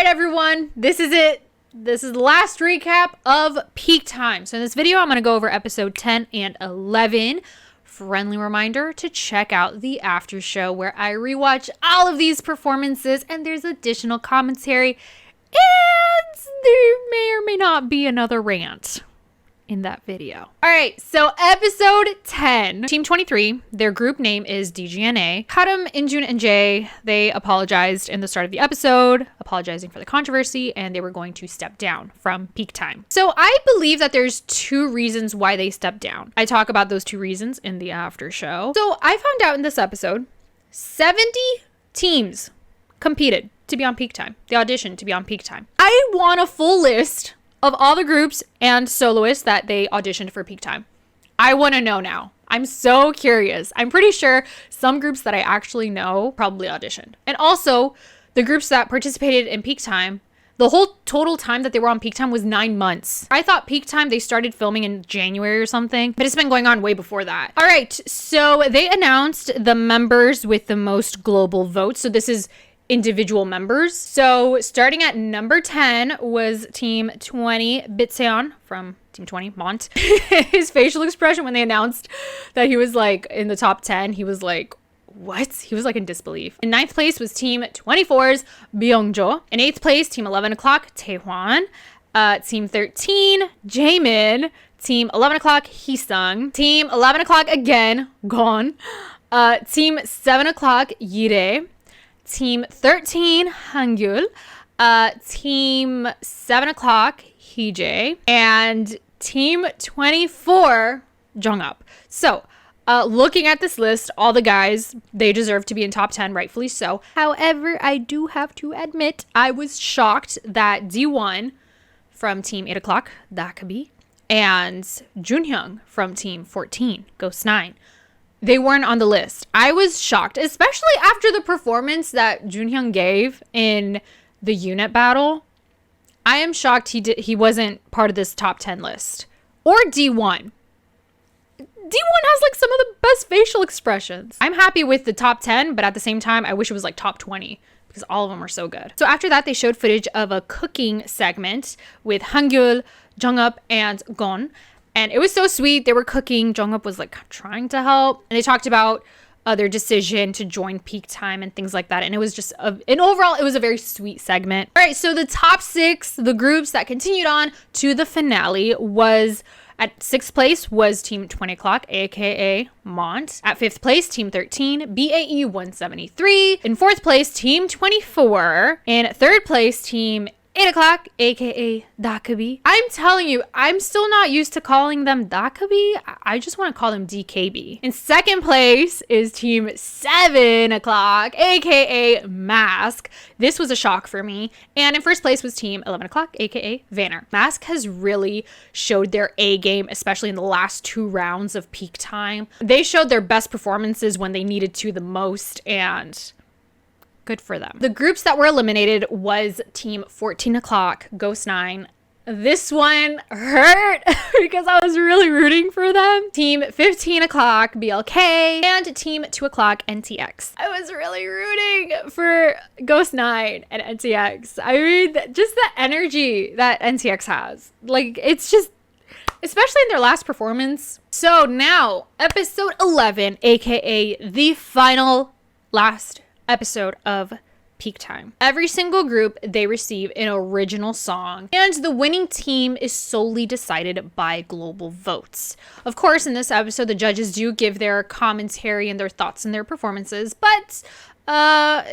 right, everyone, this is it. This is the last recap of Peak Time. So in this video, I'm going to go over episode 10 and 11. Friendly reminder to check out the after show where I rewatch all of these performances and there's additional commentary and there may or may not be another rant in that video. All right, so episode 10. Team 23, their group name is DGNA. Karam, Injun, and Jae, they apologized in the start of the episode, apologizing for the controversy, and they were going to step down from Peak Time. So I believe that there's two reasons why they stepped down. I talk about those two reasons in the after show. So I found out in this episode, 70 teams competed to be on Peak Time. They auditioned to be on Peak Time. I want a full list of all the groups and soloists that they auditioned for Peak Time. I want to know now. I'm so curious. I'm pretty sure some groups that I actually know probably auditioned. And also, the groups that participated in Peak Time, the whole total time that they were on Peak Time was 9 months. I thought Peak Time, they started filming in January or something, but it's been going on way before that. All right, so they announced the members with the most global votes. So this is individual members. So starting at number 10 was Team 20, Bitseon from Team 20, M.O.N.T. His facial expression when they announced that he was like in the top 10, he was like, what? He was like in disbelief. In 9th place was Team 24's Byungjo. In 8th place, Team 11 o'clock, Taehwan. Team 13, Jaemin. Team 11 o'clock, Heesung. Team 11 o'clock again, Gon. Team 7 o'clock, Yire. Team 13, Hangul. Team 7 o'clock, Heejay. And Team 24, Jonghup. So, looking at this list, all the guys, they deserve to be in top 10, rightfully so. However, I do have to admit, I was shocked that D1 from Team 8 o'clock, Dakabi, and Junhyung from Team 14, Ghost 9, they weren't on the list. I was shocked, especially after the performance that Junhyun gave in the unit battle. I am shocked he wasn't part of this top 10 list. Or D1. D1 has like some of the best facial expressions. I'm happy with the top 10, but at the same time, I wish it was like top 20 because all of them are so good. So after that, they showed footage of a cooking segment with Hangul, Jonghup, and Gon. And it was so sweet. They were cooking. Jonghup was like trying to help. And they talked about their decision to join Peak Time and things like that. And it was just, and overall, it was a very sweet segment. All right, so the top 6, the groups that continued on to the finale was, at 6th place was Team 20 o'clock, aka M.O.N.T. At 5th place, Team 13, BAE 173. In 4th place, Team 24. In 3rd place, Team 8 o'clock, aka Dakabi. I'm telling you, I'm still not used to calling them Dakabi. I just want to call them DKB. In 2nd place is Team 7 o'clock, aka Mask. This was a shock for me. And in 1st place was Team 11 o'clock, aka Vanner. Mask has really showed their A game, especially in the last 2 rounds of Peak Time. They showed their best performances when they needed to the most, and good for them. The groups that were eliminated was Team 14 o'clock, Ghost 9. This one hurt because I was really rooting for them. Team 15 o'clock, BLK, and Team 2 o'clock, NTX. I was really rooting for Ghost 9 and NTX. I mean, just the energy that NTX has. Like, it's just, especially in their last performance. So now, episode 11, aka the final last episode of Peak Time. Every single group, they receive an original song, and the winning team is solely decided by global votes. Of course, in this episode, the judges do give their commentary and their thoughts and their performances, but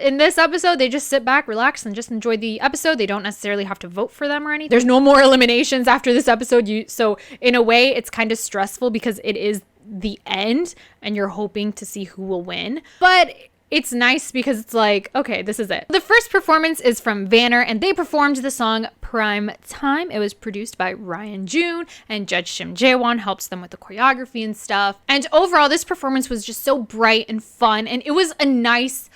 in this episode, they just sit back, relax, and just enjoy the episode. They don't necessarily have to vote for them or anything. There's no more eliminations after this episode, so in a way, it's kind of stressful because it is the end, and you're hoping to see who will win, but it's nice because it's like, okay, this is it. The first performance is from Vanner, and they performed the song Prime Time. It was produced by Ryan Jhun, and Judge Shim Jaewon helps them with the choreography and stuff. And overall, this performance was just so bright and fun, and it was a nice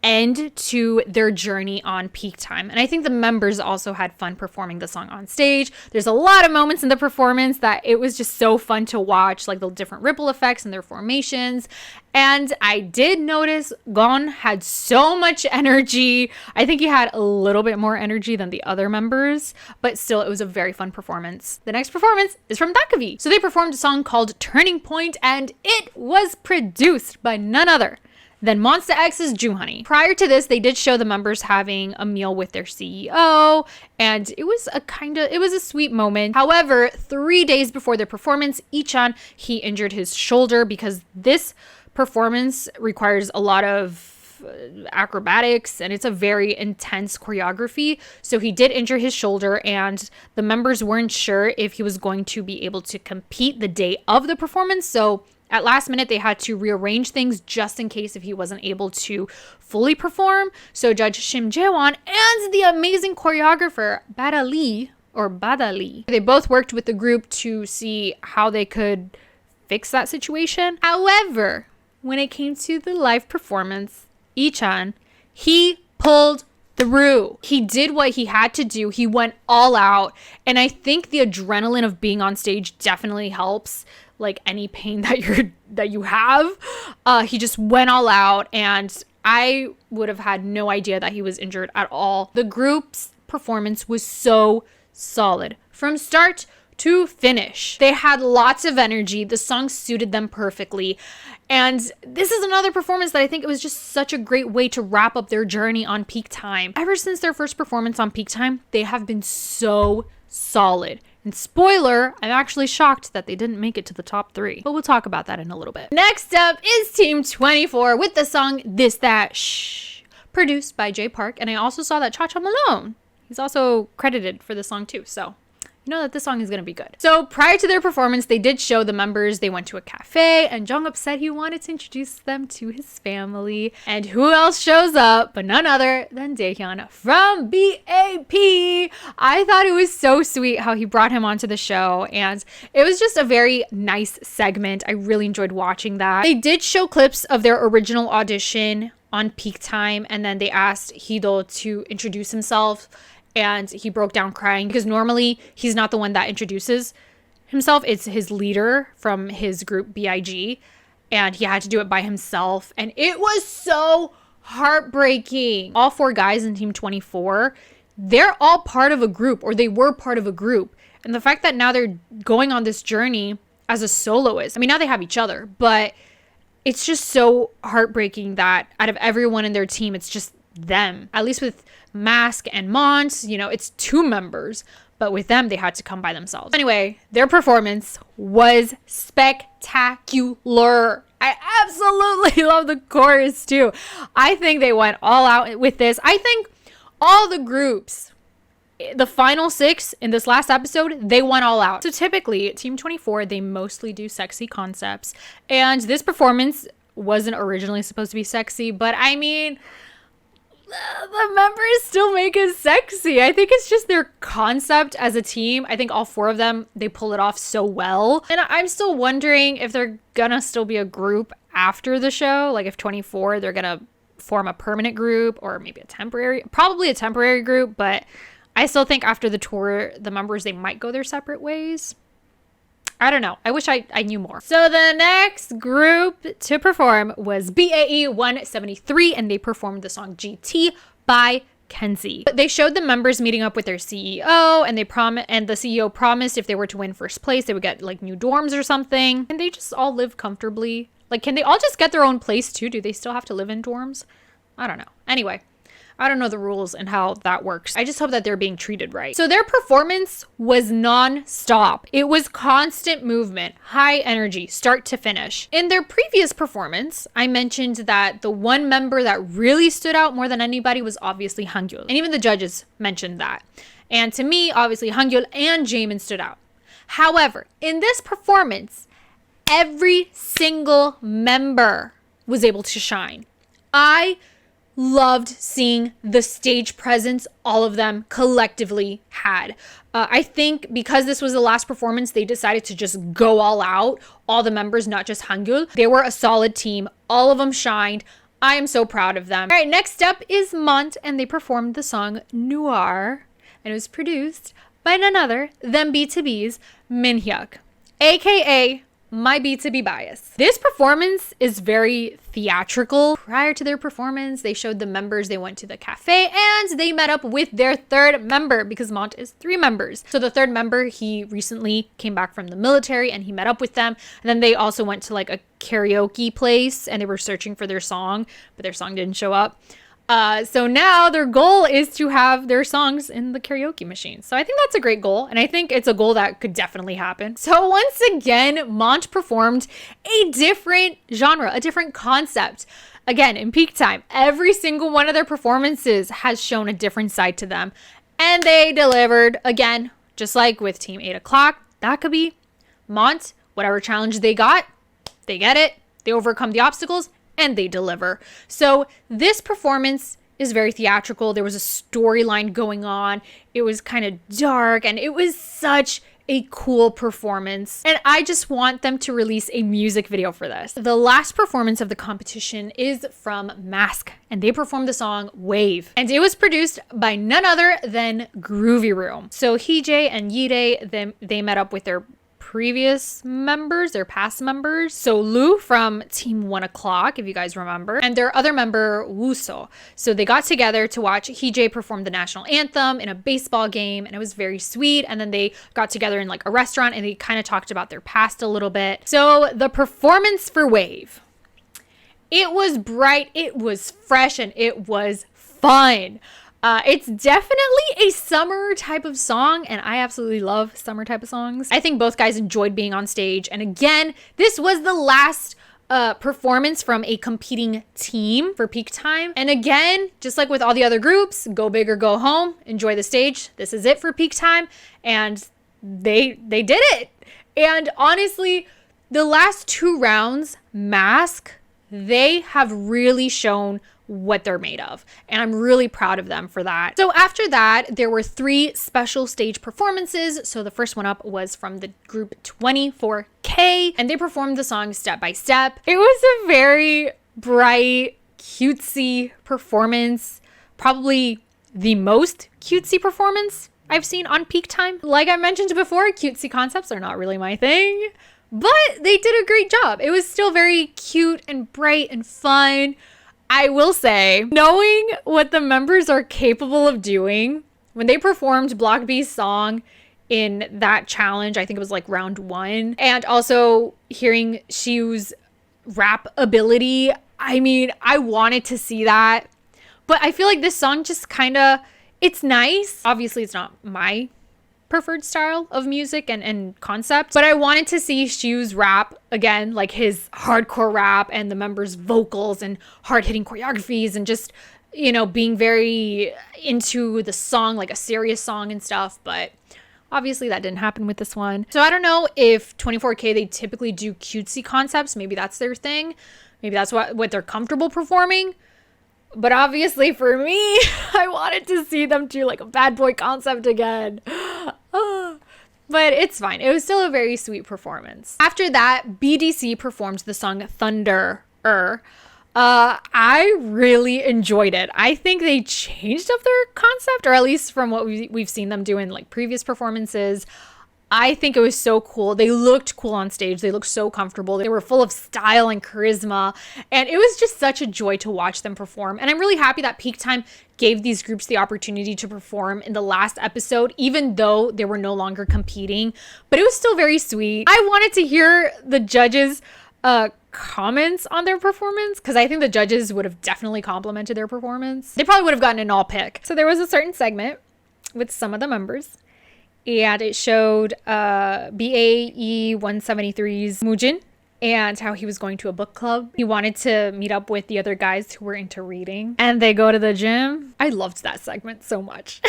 end to their journey on Peak Time. And I think the members also had fun performing the song on stage. There's a lot of moments in the performance that it was just so fun to watch, like the different ripple effects and their formations. And I did notice Gon had so much energy. I think he had a little bit more energy than the other members, but still it was a very fun performance. The next performance is from Dakavi. So they performed a song called Turning Point, and it was produced by none other than MONSTA X's Joohoney. Prior to this, they did show the members having a meal with their CEO, and it was a sweet moment. However, 3 days before their performance, Ichan, he injured his shoulder because this performance requires a lot of acrobatics and it's a very intense choreography. So he did injure his shoulder, and the members weren't sure if he was going to be able to compete the day of the performance. So at last minute, they had to rearrange things just in case if he wasn't able to fully perform. So Judge Shim Jaewon and the amazing choreographer Badali, they both worked with the group to see how they could fix that situation. However, when it came to the live performance, Ichan, he pulled through. He did what he had to do. He went all out. And I think the adrenaline of being on stage definitely helps. Like any pain that you have, he just went all out, and I would have had no idea that he was injured at all. The group's performance was so solid from start to finish. They had lots of energy. The song suited them perfectly. And this is another performance that I think it was just such a great way to wrap up their journey on Peak Time. Ever since their first performance on Peak Time, they have been so solid. And spoiler, I'm actually shocked that they didn't make it to the top 3. But we'll talk about that in a little bit. Next up is Team 24 with the song This That Shh, produced by Jay Park. And I also saw that Cha Cha Malone, he's also credited for the song too. So you know that this song is going to be good. So prior to their performance, they did show the members, they went to a cafe, and Jungkook said he wanted to introduce them to his family. And who else shows up but none other than Daehyun from BAP. I thought it was so sweet how he brought him onto the show, and it was just a very nice segment. I really enjoyed watching that. They did show clips of their original audition on Peak Time, and then they asked Hido to introduce himself. And he broke down crying because normally he's not the one that introduces himself. It's his leader from his group BIG. And he had to do it by himself. And it was so heartbreaking. All 4 guys in Team 24, they're all part of a group, or they were part of a group. And the fact that now they're going on this journey as a soloist. I mean, now they have each other. But it's just so heartbreaking that out of everyone in their team, it's just them. At least with Mask and M.O.N.T, you know, it's 2 members, but with them, they had to come by themselves. Anyway, their performance was spectacular. I absolutely love the chorus too. I think they went all out with this. I think all the groups, the final 6 in this last episode, they went all out. So typically, Team 24, they mostly do sexy concepts. And this performance wasn't originally supposed to be sexy, but I mean, the members still make it sexy. I think it's just their concept as a team. I think all 4 of them, they pull it off so well. And I'm still wondering if they're gonna still be a group after the show. Like if 24, they're gonna form a permanent group or maybe probably a temporary group. But I still think after the tour, the members, they might go their separate ways. I don't know. I wish I knew more. So the next group to perform was BAE 173, and they performed the song GT by Kenzie. They showed the members meeting up with their CEO, and the CEO promised if they were to win first place, they would get like new dorms or something. And they just all live comfortably. Like, can they all just get their own place too? Do they still have to live in dorms? I don't know. Anyway, I don't know the rules and how that works. I just hope that they're being treated right. So their performance was non-stop. It was constant movement, high energy, start to finish. In their previous performance, I mentioned that the one member that really stood out more than anybody was obviously Hangul. And even the judges mentioned that. And to me, obviously, Hangul and Jaemin stood out. However, in this performance, every single member was able to shine. I loved seeing the stage presence all of them collectively had. I think because this was the last performance, they decided to just go all out. All the members, not just Hangul. They were a solid team. All of them shined. I am so proud of them. All right, next up is M.O.N.T, and they performed the song NOIR, and it was produced by none other than BTOB's Minhyuk, aka my BTOB bias. This performance is very theatrical. Prior to their performance, they showed the members, they went to the cafe and they met up with their third member because M.O.N.T is 3 members. So the third member, he recently came back from the military and he met up with them. And then they also went to like a karaoke place and they were searching for their song, but their song didn't show up. So now their goal is to have their songs in the karaoke machine. So I think that's a great goal. And I think it's a goal that could definitely happen. So once again, M.O.N.T performed a different genre, a different concept. Again, in Peak Time, every single one of their performances has shown a different side to them. And they delivered again, just like with Team 8 O'Clock. That could be M.O.N.T, whatever challenge they got, they get it. They overcome the obstacles and they deliver. So this performance is very theatrical. There was a storyline going on. It was kind of dark and it was such a cool performance. And I just want them to release a music video for this. The last performance of the competition is from Mask and they performed the song Wave. And it was produced by none other than Groovy Room. So Heejay and Yeeday, they met up with their previous members, their past members. So Lu from Team 1 O'Clock, if you guys remember, and their other member, Wooso. So they got together to watch Heejay perform the national anthem in a baseball game, and it was very sweet. And then they got together in like a restaurant and they kind of talked about their past a little bit. So the performance for Wave, it was bright, it was fresh, and it was fun. It's definitely a summer type of song, and I absolutely love summer type of songs. I think both guys enjoyed being on stage, and again, this was the last performance from a competing team for Peak Time. And again, just like with all the other groups, go big or go home, enjoy the stage. This is it for Peak Time, and they did it. And honestly, the last 2 rounds, Mask, they have really shown what they're made of, and I'm really proud of them for that. So after that, there were 3 special stage performances. So the first one up was from the group 24K, and they performed the song Step by Step. It was a very bright, cutesy performance, probably the most cutesy performance I've seen on Peak Time. Like I mentioned before, cutesy concepts are not really my thing, but they did a great job. It was still very cute and bright and fun. I will say, knowing what the members are capable of doing, when they performed Block B's song in that challenge, I think it was like round 1, and also hearing Xiu's rap ability, I mean, I wanted to see that. But I feel like this song just kind of, it's nice. Obviously, it's not my preferred style of music and concept, but I wanted to see Xiu's rap again, like his hardcore rap and the members' vocals and hard-hitting choreographies and just, you know, being very into the song, like a serious song and stuff. But obviously that didn't happen with this one. So I don't know if 24K, they typically do cutesy concepts. Maybe that's their thing. Maybe that's what they're comfortable performing. But obviously for me, I wanted to see them do like a bad boy concept again. But it's fine. It was still a very sweet performance. After that, BDC performed the song Thunder. I really enjoyed it. I think they changed up their concept, or at least from what we've seen them do in like previous performances. I think it was so cool. They looked cool on stage. They looked so comfortable. They were full of style and charisma. And it was just such a joy to watch them perform. And I'm really happy that Peak Time gave these groups the opportunity to perform in the last episode, even though they were no longer competing. But it was still very sweet. I wanted to hear the judges' comments on their performance, because I think the judges would have definitely complimented their performance. They probably would have gotten an all pick. So there was a certain segment with some of the members, and it showed BAE 173's Moojin and how he was going to a book club. He wanted to meet up with the other guys who were into reading, and they go to the gym. I loved that segment so much.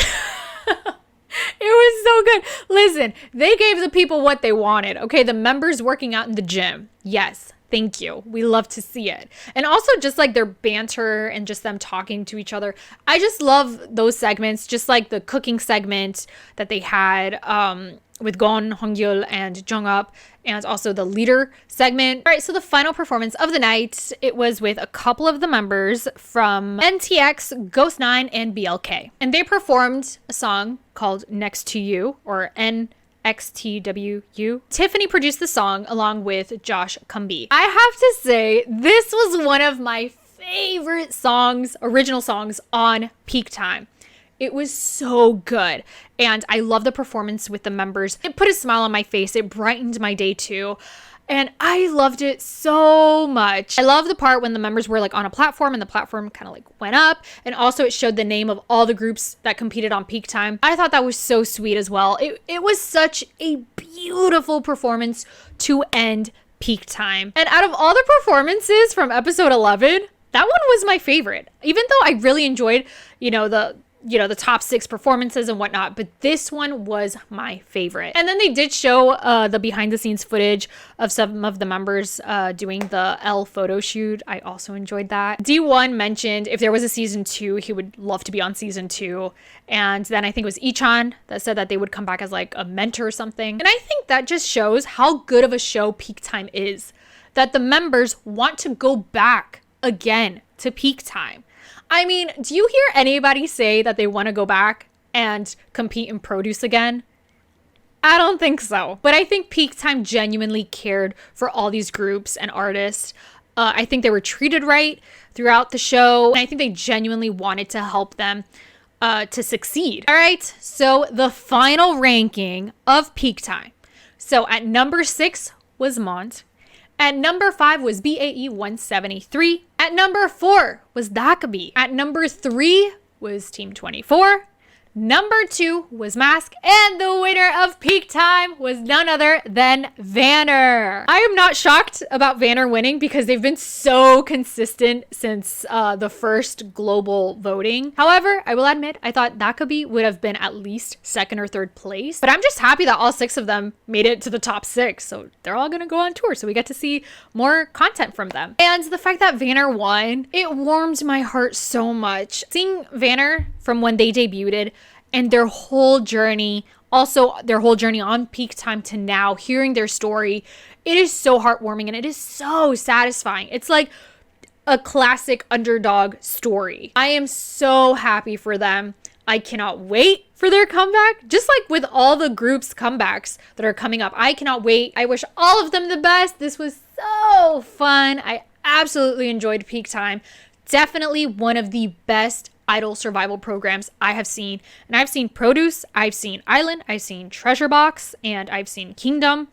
It was so good. Listen, they gave the people what they wanted. Okay, the members working out in the gym. Yes, thank you. We love to see it. And also just like their banter and just them talking to each other. I just love those segments, just like the cooking segment that they had with Gon, Hongyeol, and Jungsup, and also the leader segment. All right, so the final performance of the night, it was with a couple of the members from NTX, Ghost 9, and BLK. And they performed a song called Next to You, or NXTWU. Tiffany produced the song along with Josh Kumbi. I have to say, this was one of my favorite songs, original songs on Peak Time. It was so good. And I love the performance with the members. It put a smile on my face. It brightened my day too. And I loved it so much. I love the part when the members were like on a platform and the platform kind of like went up. And also it showed the name of all the groups that competed on Peak Time. I thought that was so sweet as well. It was such a beautiful performance to end Peak Time. And out of all the performances from episode 11, that one was my favorite. Even though I really enjoyed, the top 6 performances and whatnot, but this one was my favorite. And then they did show the behind the scenes footage of some of the members doing the L photo shoot. I also enjoyed that. D1 mentioned if there was a season 2, he would love to be on season 2. And then I think it was Ichan that said that they would come back as like a mentor or something. And I think that just shows how good of a show Peak Time is, that the members want to go back again to Peak Time. I mean, do you hear anybody say that they want to go back and compete in produce again? I don't think so. But I think Peak Time genuinely cared for all these groups and artists. I think they were treated right throughout the show. And I think they genuinely wanted to help them to succeed. All right, so the final ranking of Peak Time. So at number 6 was M.O.N.T. At number 5 was BAE 173. At number 4 was DAKB. At number 3 was Team 24. Number 2 was Mask, and the winner of Peak Time was none other than Vanner. I am not shocked about Vanner winning because they've been so consistent since the first global voting. However, I will admit, I thought DAKB would have been at least 2nd or 3rd place, but I'm just happy that all 6 of them made it to the top 6. So they're all gonna go on tour, so we get to see more content from them. And the fact that Vanner won, it warmed my heart so much. Seeing Vanner from when they debuted and their whole journey, also their whole journey on Peak Time to now, hearing their story, it is so heartwarming and it is so satisfying. It's like a classic underdog story. I am so happy for them. I cannot wait for their comeback. Just like with all the groups' comebacks that are coming up, I cannot wait. I wish all of them the best. This was so fun. I absolutely enjoyed Peak Time. Definitely one of the best idol survival programs I have seen. And I've seen Produce, I've seen Island, I've seen Treasure Box, and I've seen Kingdom.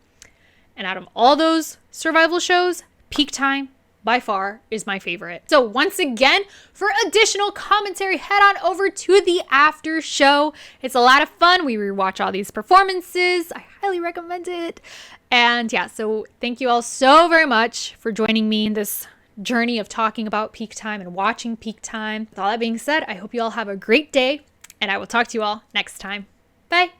And out of all those survival shows, Peak Time by far is my favorite. So once again, for additional commentary, head on over to the after show. It's a lot of fun. We rewatch all these performances. I highly recommend it. And yeah, so thank you all so very much for joining me in this journey of talking about Peak Time and watching Peak Time. With all that being said, I hope you all have a great day, and I will talk to you all next time. Bye.